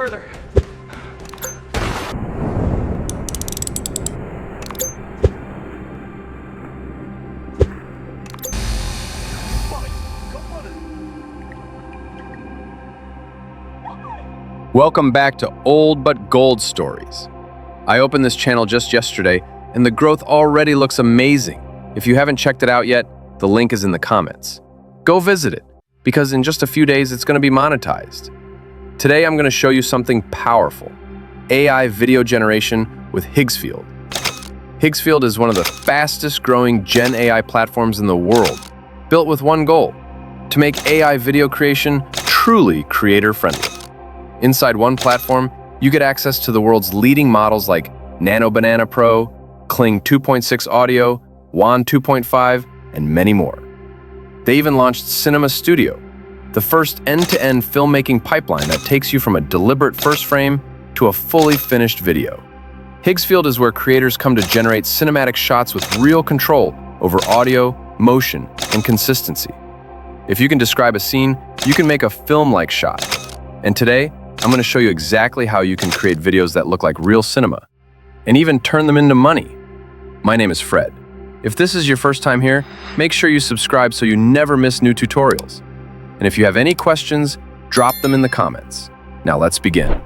further. Welcome back to Old But Gold Stories. I opened this channel just yesterday, and the growth already looks amazing. If you haven't checked it out yet, the link is in the comments. Go visit it, because in just a few days it's going to be monetized. Today I'm going to show you something powerful: AI video generation with Higgsfield. Higgsfield is one of the fastest growing GenAI platforms in the world, built with one goal: to make AI video creation truly creator-friendly. Inside one platform, you get access to the world's leading models like Nano Banana Pro, Kling 2.6 Audio, WAN 2.5, and many more. They even launched Cinema Studio, the first end-to-end filmmaking pipeline that takes you from a deliberate first frame to a fully finished video. Higgsfield is where creators come to generate cinematic shots with real control over audio, motion, and consistency. If you can describe a scene, you can make a film-like shot. And today, I'm going to show you exactly how you can create videos that look like real cinema, and even turn them into money. My name is Fred. If this is your first time here, make sure you subscribe so you never miss new tutorials. And if you have any questions, drop them in the comments. Now let's begin.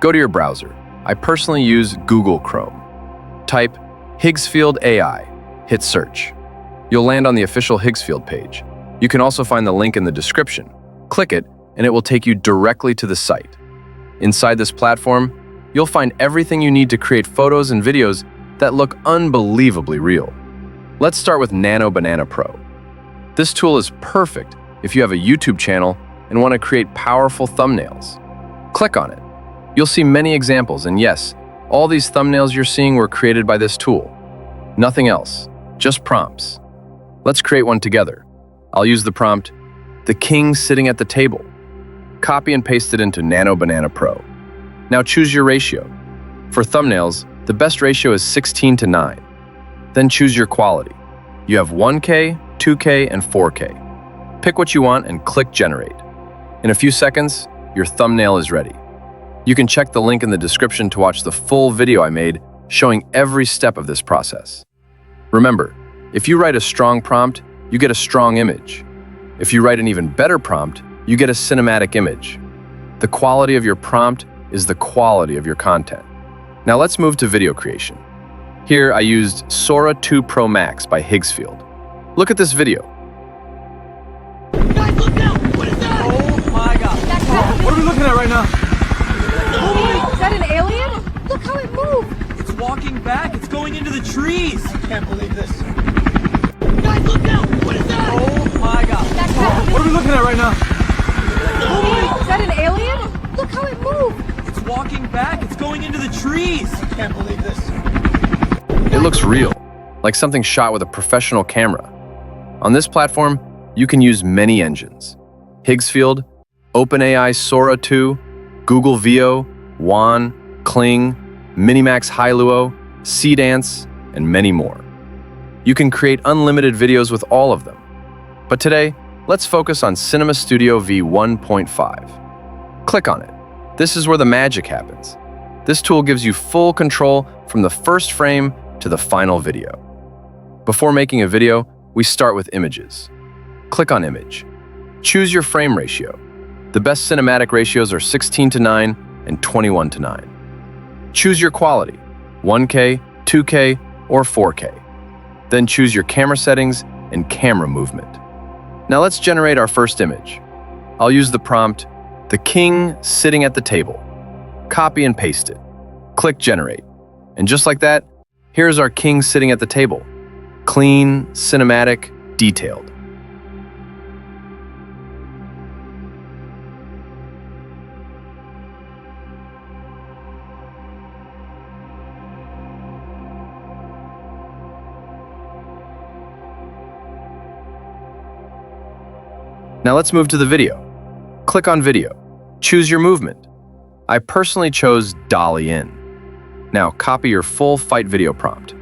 Go to your browser. I personally use Google Chrome. Type Higgsfield AI, hit search. You'll land on the official Higgsfield page. You can also find the link in the description. Click it, and it will take you directly to the site. Inside this platform, you'll find everything you need to create photos and videos that look unbelievably real. Let's start with Nano Banana Pro. This tool is perfect if you have a YouTube channel and want to create powerful thumbnails. Click on it. You'll see many examples, and yes, all these thumbnails you're seeing were created by this tool. Nothing else, just prompts. Let's create one together. I'll use the prompt, "The king sitting at the table." Copy and paste it into Nano Banana Pro. Now choose your ratio. For thumbnails, the best ratio is 16:9. Then choose your quality. You have 1K, 2K, and 4K. Pick what you want and click Generate. In a few seconds, your thumbnail is ready. You can check the link in the description to watch the full video I made showing every step of this process. Remember, if you write a strong prompt, you get a strong image. If you write an even better prompt, you get a cinematic image. The quality of your prompt is the quality of your content. Now let's move to video creation. Here I used Sora 2 Pro Max by Higgsfield. Look at this video. Guys, look now! What is that? Oh my god. What are we looking at right now? Is that an alien? Look how it moved! It's walking back. It's going into the trees. I can't believe this. Guys, look now! What is that? Oh my god. What are we looking at right now? Is that an alien? Look how it moved! It's walking back. It's going into the trees. I can't believe this. It looks real, like something shot with a professional camera. On this platform, you can use many engines: Higgsfield, OpenAI Sora 2, Google Veo, WAN, Kling, Minimax Hailuo, Seedance, and many more. You can create unlimited videos with all of them. But today, let's focus on Cinema Studio V1.5. Click on it. This is where the magic happens. This tool gives you full control from the first frame to the final video. Before making a video, we start with images. Click on Image. Choose your frame ratio. The best cinematic ratios are 16:9 and 21:9. Choose your quality, 1K, 2K, or 4K. Then choose your camera settings and camera movement. Now let's generate our first image. I'll use the prompt, "The king sitting at the table." Copy and paste it. Click Generate. And just like that, here's our king sitting at the table. Clean, cinematic, detailed. Now let's move to the video. Click on Video. Choose your movement. I personally chose Dolly in. Now copy your full fight video prompt.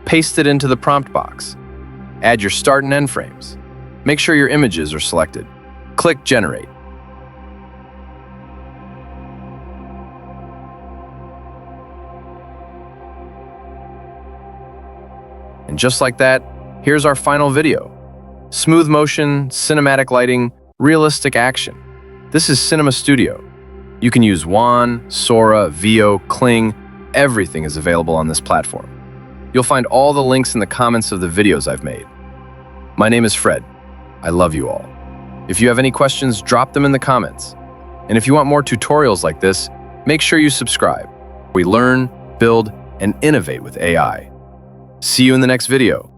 Paste it into the prompt box. Add your start and end frames. Make sure your images are selected. Click Generate. And just like that, here's our final video. Smooth motion, cinematic lighting, realistic action. This is Cinema Studio. You can use Wan, Sora, Veo, Kling. Everything is available on this platform. You'll find all the links in the comments of the videos I've made. My name is Fred. I love you all. If you have any questions, drop them in the comments. And if you want more tutorials like this, make sure you subscribe. We learn, build, and innovate with AI. See you in the next video.